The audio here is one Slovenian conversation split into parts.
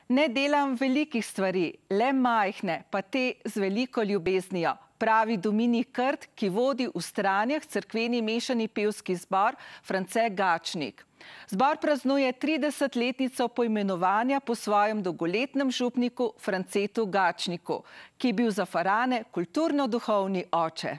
Ne delam velikih stvari, le majhne, pa te z veliko ljubeznijo, pravi Dominik Krt, ki vodi v Stranjah cerkveni mešani pevski zbor France Gačnik. Zbor praznuje 30-letnico poimenovanja po svojem dolgoletnem župniku Francetu Gačniku, ki je bil za Farane kulturno-duhovni oče.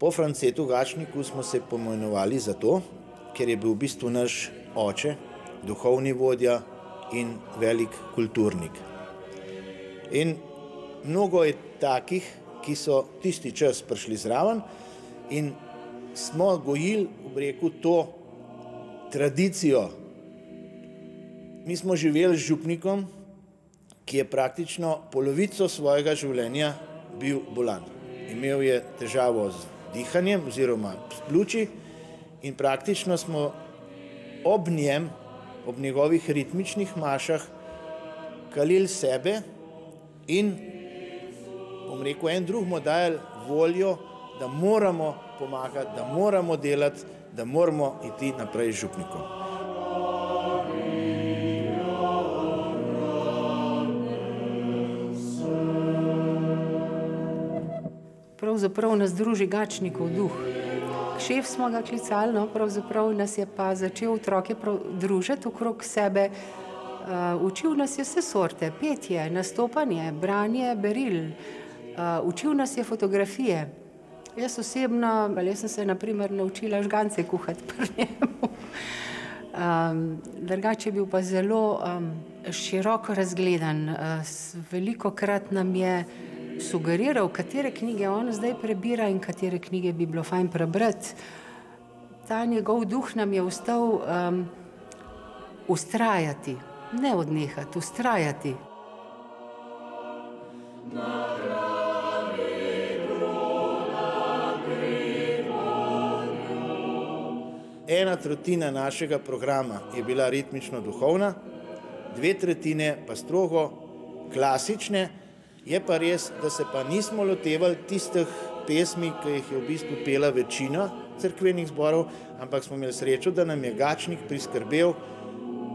Po Francetu Gačniku smo se poimenovali zato, ker je bil v bistvu naš oče, duhovni vodja in velik kulturnik. In mnogo je takih, ki so tisti čas prišli zraven in smo gojili, bi rekel, to tradicijo. Mi smo živeli z župnikom, ki je praktično polovico svojega življenja bil bolan. Imel je težavo z dihanjem oziroma s pljuči in praktično smo ob njem, ob njegovih ritmičnih mašah kalili sebe in, bom rekel, en drugemu dajali voljo, da moramo pomagati, da moramo delati, da moramo iti naprej z župnikom. Pravzaprav nas druži Gačnikov duh. Šef smo ga klicali, no, pravzaprav nas je pa začel otroke družiti okrog sebe. Učil nas je vse sorte, petje, nastopanje, branje, beril. Učil nas je fotografije. Jaz osebno, jaz sem se na primer naučila žgance kuhati pri njemu. Drugače je bil pa zelo široko razgledan. Velikokrat nam je sugeriral, katere knjige on zdaj prebira in katere knjige bi bilo fajn prebrati. Ta njegov duh nam je ostal vztrajati, ne odnehati, vztrajati. Ena tretjina našega programa je bila ritmično-duhovna, 2/3 pa strogo klasične. Je pa res, da se pa nismo lotevali tistih pesmi, ki jih je v bistvu pela večina cerkvenih zborov, ampak smo imeli srečo, da nam je Gačnik priskrbel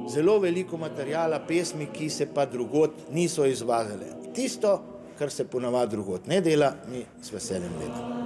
zelo veliko materijala, pesmi, ki se pa drugod niso izvajale. Tisto, kar se ponavadi drugod ne dela, mi z veseljem gledamo.